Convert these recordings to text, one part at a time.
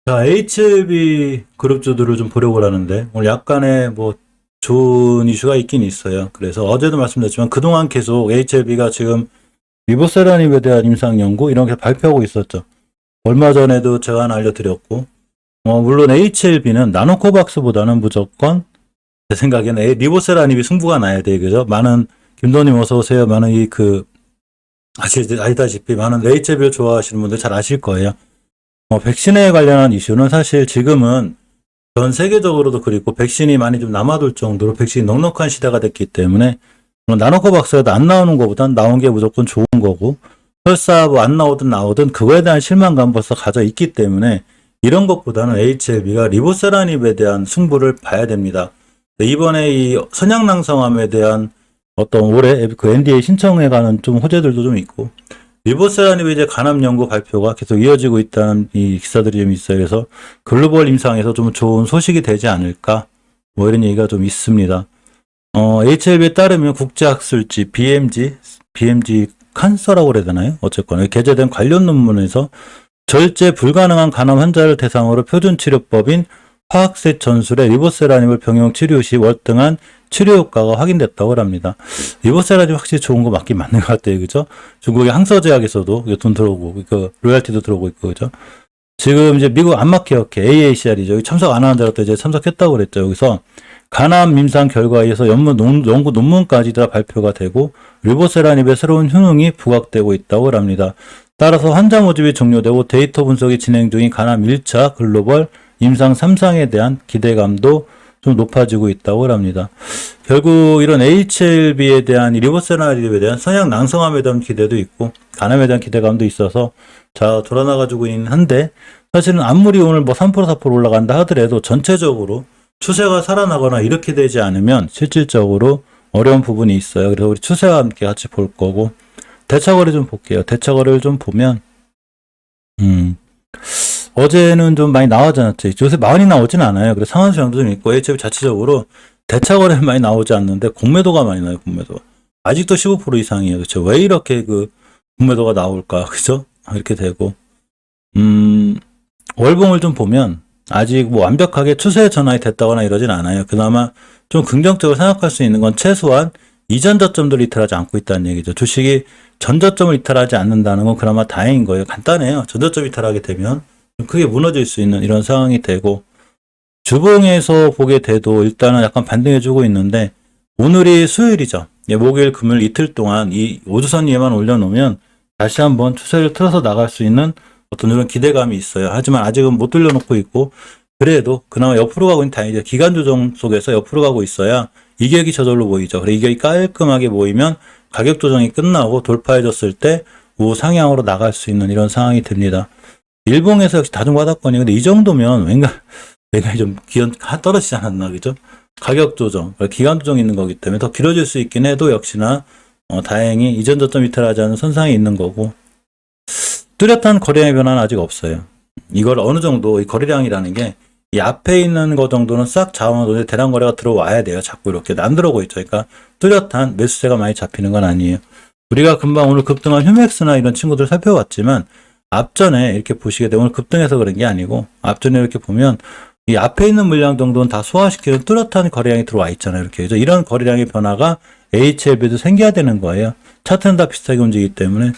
자, HLB 그룹주들을 좀 보려고 하는데, 오늘 약간의 좋은 이슈가 있긴 있어요. 그래서 어제도 말씀드렸지만, 그동안 계속 HLB가 지금 리보세라님에 대한 임상 연구, 이런 게 발표하고 있었죠. 얼마 전에도 제가 하나 알려드렸고, 물론 HLB는 나노코박스보다는 무조건, 제 생각에는 리보세라님이 승부가 나야 돼, 그죠? 김도님 어서오세요. 아시다시피 많은 HLB를 좋아하시는 분들 잘 아실 거예요. 백신에 관련한 이슈는 사실 지금은 전 세계적으로도 그렇고 백신이 많이 좀 남아돌 정도로 백신이 넉넉한 시대가 됐기 때문에 나노코박스라도 안 나오는 것보단 나온 게 무조건 좋은 거고 설사 안 나오든 나오든 그거에 대한 실망감 벌써 가져 있기 때문에 이런 것보다는 HLB가 리보세라닙에 대한 승부를 봐야 됩니다. 이번에 이 선양낭성암에 대한 어떤 올해 그 NDA 신청에 관한 좀 호재들도 좀 있고 리보세라닙 이제 간암 연구 발표가 계속 이어지고 있다는 이 기사들이 좀 있어요. 그래서 글로벌 임상에서 좀 좋은 소식이 되지 않을까 이런 얘기가 좀 있습니다. HLB에 따르면 국제학술지 BMG 칸서라고 그래야 되나요? 어쨌거나 게재된 관련 논문에서 절제 불가능한 간암 환자를 대상으로 표준치료법인 화학색 전술의 리보세라닙을 병용 치료 시 월등한 치료 효과가 확인됐다고 합니다. 리보세라닙 확실히 좋은 거 맞긴 맞는 것 같아요. 그죠? 중국의 항서제약에서도 돈 들어오고, 로얄티도 들어오고 있고, 그죠? 지금 이제 미국 안마케어케 AACR이죠. 참석 안 하는 자로 이제 참석했다고 그랬죠. 여기서 간암 임상 결과에 의해서 연구 논문까지 다 발표가 되고, 리보세라닙의 새로운 효능이 부각되고 있다고 합니다. 따라서 환자 모집이 종료되고 데이터 분석이 진행 중인 간암 1차 글로벌 임상 3상에 대한 기대감도 좀 높아지고 있다고 합니다. 결국 이런 HLB에 대한 리보세라닙에 대한 성향 낭성암에 대한 기대도 있고 간암에 대한 기대감도 있어서 자 돌아나가지고 있긴 한데 사실은 아무리 오늘 3% 4% 올라간다 하더라도 전체적으로 추세가 살아나거나 이렇게 되지 않으면 실질적으로 어려운 부분이 있어요. 그래서 우리 추세와 함께 같이 볼 거고 대차거래 좀 볼게요. 대차거래를 좀 보면 어제는 좀 많이 나오지 않았죠. 요새 많이 나오진 않아요. 그래서 상한수량도 좀 있고 HLB 자체적으로 대차거래 많이 나오지 않는데 공매도가 많이 나요. 공매도 아직도 15% 이상이에요. 그렇죠? 왜 이렇게 그 공매도가 나올까? 그죠? 이렇게 되고 월봉을 좀 보면 아직 완벽하게 추세 전환이 됐다거나 이러진 않아요. 그나마 좀 긍정적으로 생각할 수 있는 건 최소한 이전 저점들을 이탈하지 않고 있다는 얘기죠. 주식이 전저점을 이탈하지 않는다는 건 그나마 다행인 거예요. 간단해요. 전저점 이탈하게 되면 크게 무너질 수 있는 이런 상황이 되고 주봉에서 보게 돼도 일단은 약간 반등해주고 있는데 오늘이 수요일이죠. 목요일, 금요일 이틀 동안 이 5주선 위에만 올려놓으면 다시 한번 추세를 틀어서 나갈 수 있는 어떤 이런 기대감이 있어요. 하지만 아직은 못 돌려놓고 있고 그래도 그나마 옆으로 가고 있는 다행이죠. 기간 조정 속에서 옆으로 가고 있어야 이격이 저절로 보이죠. 그래 이격이 깔끔하게 보이면 가격 조정이 끝나고 돌파해줬을 때 우상향으로 나갈 수 있는 이런 상황이 됩니다. 일봉에서 역시 다중바닥권이 근데 이 정도면 왠가 좀 기간 떨어지지 않았나 그죠? 가격 조정, 기간 조정이 있는 거기 때문에 더 길어질 수 있긴 해도 역시나 다행히 이전 저점 이탈하지 않은 선상이 있는 거고 뚜렷한 거래량의 변화는 아직 없어요. 이걸 어느 정도 이 거래량이라는 게 이 앞에 있는 거 정도는 싹 잡아놓는데 대량 거래가 들어와야 돼요. 자꾸 이렇게 안 들어오고 있죠. 그러니까 뚜렷한 매수세가 많이 잡히는 건 아니에요. 우리가 금방 오늘 급등한 휴맥스나 이런 친구들 살펴봤지만 앞전에 이렇게 보시게 되면 오늘 급등해서 그런 게 아니고 앞전에 이렇게 보면 이 앞에 있는 물량 정도는 다 소화시키는 뚜렷한 거래량이 들어와 있잖아요. 이렇게. 그래서 이런 거래량의 변화가 HLB도 생겨야 되는 거예요. 차트는 다 비슷하게 움직이기 때문에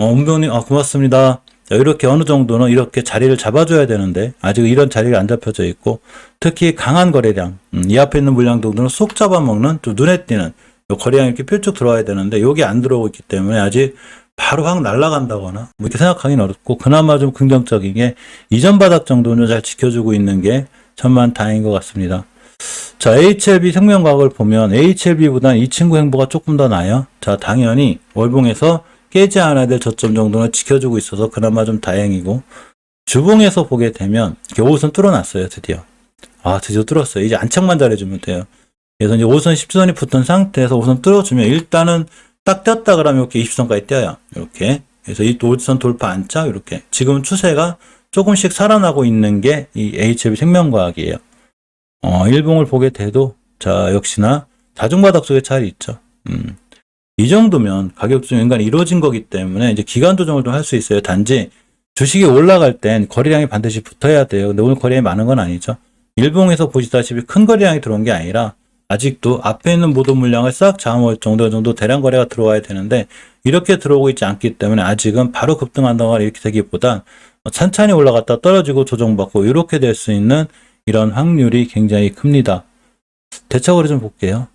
은병님 고맙습니다. 이렇게 어느 정도는 이렇게 자리를 잡아줘야 되는데 아직 이런 자리가 안 잡혀져 있고 특히 강한 거래량 이 앞에 있는 물량 정도는 쏙 잡아먹는 좀 눈에 띄는 거래량이 이렇게 뾰쭉 들어와야 되는데 이게 안 들어오고 있기 때문에 아직 바로 확 날아간다거나 이렇게 생각하기는 어렵고 그나마 좀 긍정적인 게 이전 바닥 정도는 잘 지켜주고 있는 게 천만다행인 것 같습니다. 자, HLB 생명과학을 보면 HLB보다는 이 친구 행보가 조금 더 나아요. 자, 당연히 월봉에서 깨지 않아야 될 저점 정도는 지켜주고 있어서 그나마 좀 다행이고 주봉에서 보게 되면 5선 뚫어놨어요. 드디어 뚫었어요. 이제 안착만 잘해주면 돼요. 그래서 이제 5선 10선이 붙은 상태에서 5선 뚫어주면 일단은 딱 떴다 그러면 이렇게 20선까지 뛰어요. 이렇게. 그래서 이 5선 돌파 안착 이렇게. 지금 추세가 조금씩 살아나고 있는 게 이 HLB 생명과학이에요. 일봉을 보게 돼도 자 역시나 다중바닥 속에 차이 있죠. 이 정도면 가격 조정 인간이 이루어진 거기 때문에 이제 기간 조정을 좀 할 수 있어요. 단지 주식이 올라갈 땐 거래량이 반드시 붙어야 돼요. 근데 오늘 거래량이 많은 건 아니죠. 일봉에서 보시다시피 큰 거래량이 들어온 게 아니라 아직도 앞에 있는 모든 물량을 싹 잠을 정도 대량 거래가 들어와야 되는데 이렇게 들어오고 있지 않기 때문에 아직은 바로 급등한다거나 이렇게 되기보단 찬찬히 올라갔다 떨어지고 조정받고 이렇게 될 수 있는 이런 확률이 굉장히 큽니다. 대차거래 좀 볼게요.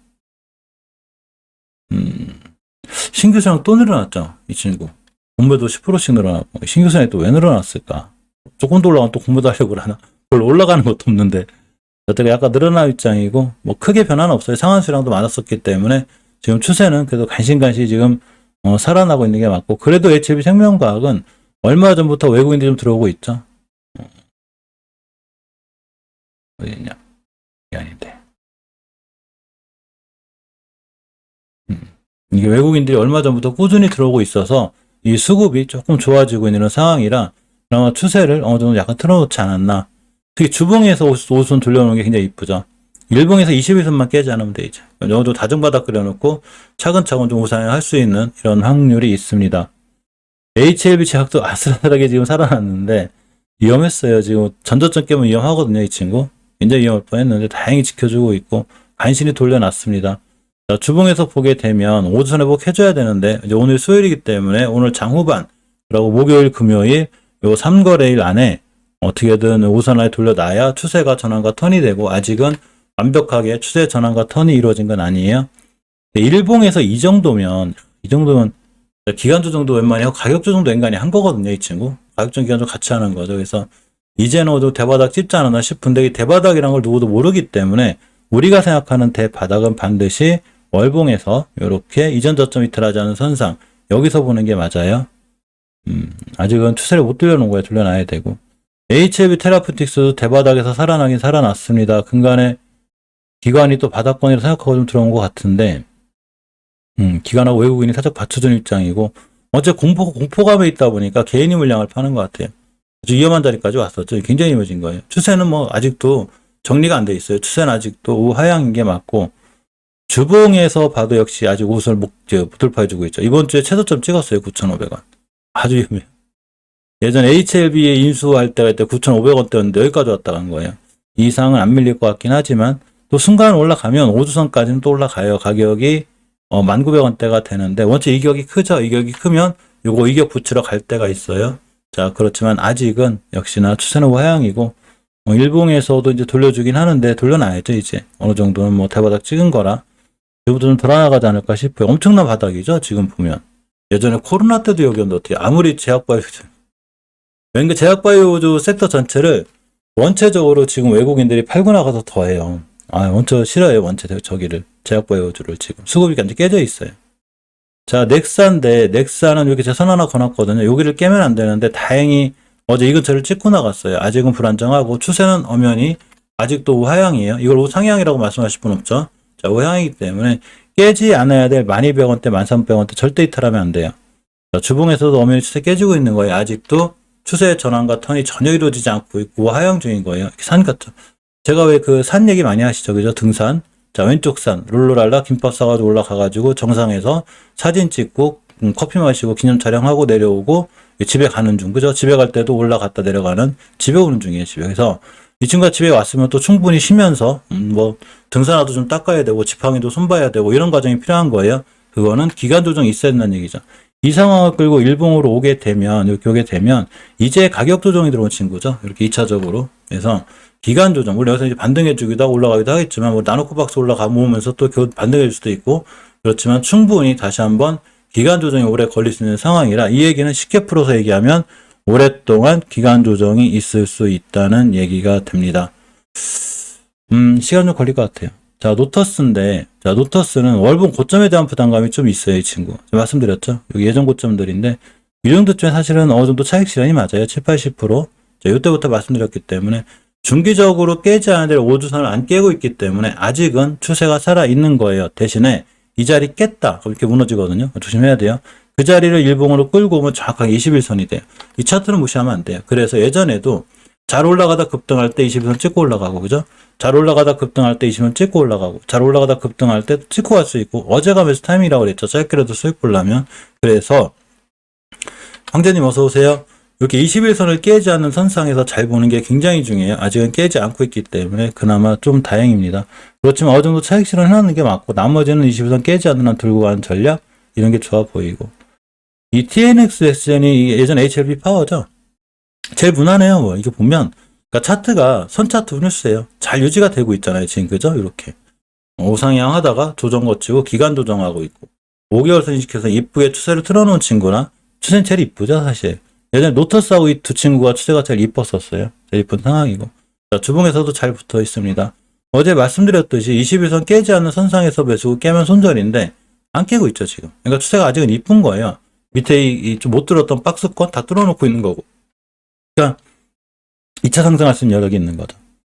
신규 수량 또 늘어났죠. 이 친구. 공매도 10%씩 늘어났고 신규 수량이 또 왜 늘어났을까? 조금 더 올라가면 또 공매도 하려고 그러나? 별로 올라가는 것도 없는데 여태가 약간 늘어난 입장이고 뭐 크게 변화는 없어요. 상한 수량도 많았었기 때문에 지금 추세는 그래도 간신간시 지금 살아나고 있는 게 맞고 그래도 HLB 생명과학은 얼마 전부터 외국인들이 좀 들어오고 있죠. 어디 있냐? 이게 아닌데. 이게 외국인들이 얼마 전부터 꾸준히 들어오고 있어서 이 수급이 조금 좋아지고 있는 이런 상황이라 그나마 추세를 어느 정도 약간 틀어놓지 않았나. 특히 주봉에서 5선 돌려놓은 게 굉장히 이쁘죠. 일봉에서 21선만 깨지 않으면 돼, 이제. 어느 정도 다중바닥 그려놓고 차근차근 좀 우상향할 수 있는 이런 확률이 있습니다. HLB 제약도 아슬아슬하게 지금 살아났는데 위험했어요. 지금 전저점 깨면 위험하거든요, 이 친구. 굉장히 위험할 뻔했는데 다행히 지켜주고 있고 간신히 돌려놨습니다. 자, 주봉에서 보게 되면 오주선 회복 해줘야 되는데 이제 오늘 수요일이기 때문에 오늘 장후반 그리고 목요일 금요일 요 3거래일 안에 어떻게든 오선화에 돌려놔야 추세가 전환과 턴이 되고 아직은 완벽하게 추세 전환과 턴이 이루어진 건 아니에요. 일봉에서 이 정도면 기간 조정도 웬만히 하고 가격 조정도 웬간히 한 거거든요, 이 친구. 가격 조정 기간 좀 같이 하는 거죠. 그래서 이제는 대바닥 찝지 않았나 싶은데 이 대바닥이란 걸 누구도 모르기 때문에 우리가 생각하는 대바닥은 반드시 월봉에서 이렇게 이전 저점 이탈하지 않은 선상 여기서 보는 게 맞아요. 아직은 추세를 못 돌려놓은 거예요. 돌려놔야 되고 HLB 테라퓨틱스도 대바닥에서 살아나긴 살아났습니다. 근간에 기관이 또 바닥권이라 생각하고 좀 들어온 것 같은데 기관하고 외국인이 살짝 받쳐준 입장이고 어째 공포감에 있다 보니까 개인이 물량을 파는 것 같아요. 아주 위험한 자리까지 왔었죠. 굉장히 위험해진 거예요. 추세는 뭐 아직도 정리가 안 돼 있어요. 추세는 아직도 우하향인 게 맞고 주봉에서 봐도 역시 아직 우선을 못 돌파해주고 있죠. 이번 주에 최저점 찍었어요. 9,500원. 아주 위험해요. 예전에 HLB에 인수할 때가 9,500원대였는데 여기까지 왔다 간 거예요. 이 이상은 안 밀릴 것 같긴 하지만 또 순간 올라가면 5주선까지는 또 올라가요. 가격이 1,900원대가 되는데 원체 이격이 크죠. 이격이 크면 요거 이격 붙이러 갈 때가 있어요. 자, 그렇지만 아직은 역시나 추세는 우하향이고 일봉에서도 이제 돌려주긴 하는데 돌려놔야죠. 이제 어느 정도는 뭐 대바닥 찍은 거라 이부터 좀 돌아나가지 않을까 싶어요. 엄청난 바닥이죠. 지금 보면 예전에 코로나 때도 여기였는데 어떻게 아무리 제약바이오주 왠가 제약바이오주 섹터 전체를 원체적으로 지금 외국인들이 팔고 나가서 더해요. 원체 싫어요. 원체 저기를 제약바이오주를 지금 수급이 완전 깨져 있어요. 자, 넥사는 이렇게 재선 하나 거놨거든요. 여기를 깨면 안 되는데 다행히 어제 이 근처를 찍고 나갔어요. 아직은 불안정하고 추세는 엄연히 아직도 우하향이에요. 이걸 우상향이라고 말씀하실 분 없죠. 자, 우하향이기 때문에 깨지 않아야 될 12,100원대, 13,100원대 절대 이탈하면 안 돼요. 자, 주봉에서도 엄연히 추세 깨지고 있는 거예요. 아직도 추세 전환과 턴이 전혀 이루어지지 않고 있고 우하향 중인 거예요. 산 같죠. 제가 왜 그 산 얘기 많이 하시죠. 그죠? 등산. 자, 왼쪽 산 룰루랄라 김밥 싸가지고 올라가가지고 정상에서 사진 찍고 커피 마시고 기념 촬영하고 내려오고 집에 가는 중, 그죠? 집에 갈 때도 올라갔다 내려가는 집에 오는 중이에요. 집에. 그래서 이 친구가 집에 왔으면 또 충분히 쉬면서 뭐 등산화도 좀 닦아야 되고 지팡이도 손봐야 되고 이런 과정이 필요한 거예요. 그거는 기간 조정이 있어야 된다는 얘기죠. 이 상황을 끌고 일봉으로 오게 되면 이제 가격 조정이 들어온 친구죠. 이렇게 2차적으로. 그래서 기간 조정, 물론 여기서 이제 반등해주기도 하고 올라가기도 하겠지만 뭐 나노코 박스 올라가면서 또 반등해줄 수도 있고 그렇지만 충분히 다시 한번 기간 조정이 오래 걸릴 수 있는 상황이라 이 얘기는 쉽게 풀어서 얘기하면 오랫동안 기간 조정이 있을 수 있다는 얘기가 됩니다. 시간 좀 걸릴 것 같아요. 자, 노터스는 월봉 고점에 대한 부담감이 좀 있어요, 이 친구. 제가 말씀드렸죠? 여기 예전 고점들인데 이 정도쯤에 사실은 어느 정도 차익 실현이 맞아요. 70-80%. 자, 이때부터 말씀드렸기 때문에 중기적으로 깨지 않아야 될 5주선을 안 깨고 있기 때문에 아직은 추세가 살아있는 거예요. 대신에 이 자리 깼다. 그럼 이렇게 무너지거든요. 조심해야 돼요. 그 자리를 일봉으로 끌고 오면 정확하게 21선이 돼요. 이 차트는 무시하면 안 돼요. 그래서 예전에도 잘 올라가다 급등할 때 21선 찍고 올라가고, 그죠? 잘 올라가다 급등할 때 20선 찍고 올라가고, 잘 올라가다 급등할 때 찍고 갈 수 있고, 어제 가면서 타임이라고 그랬죠. 짧게라도 수익 보려면. 그래서, 황제님 어서오세요. 이렇게 21선을 깨지 않는 선상에서 잘 보는 게 굉장히 중요해요. 아직은 깨지 않고 있기 때문에 그나마 좀 다행입니다. 그렇지만 어느 정도 차익 실현 해놓는 게 맞고 나머지는 21선 깨지 않는 한 들고 가는 전략 이런 게 좋아 보이고 이 TNX 엑스젠이 예전 HLB 파워죠. 제일 무난해요. 뭐 이게 보면 그러니까 차트가 선차트 분일수예요. 잘 유지가 되고 있잖아요. 지금 그죠? 이렇게 우상향 하다가 조정 거치고 기간 조정하고 있고 5개월 선식해서 이쁘게 추세를 틀어놓은 친구나 추세는 제일 이쁘죠 사실. 예전에 노터스하고 이 두 친구가 추세가 제일 이뻤었어요. 제일 이쁜 상황이고 자, 주봉에서도 잘 붙어 있습니다. 어제 말씀드렸듯이 21선 깨지 않는 선상에서 매수고 깨면 손절인데 안 깨고 있죠 지금. 그러니까 추세가 아직은 이쁜 거예요. 밑에 이 좀 못 들었던 박스권 다 뚫어놓고 있는 거고. 그러니까 2차 상승할 수 있는 여력이 있는 거죠.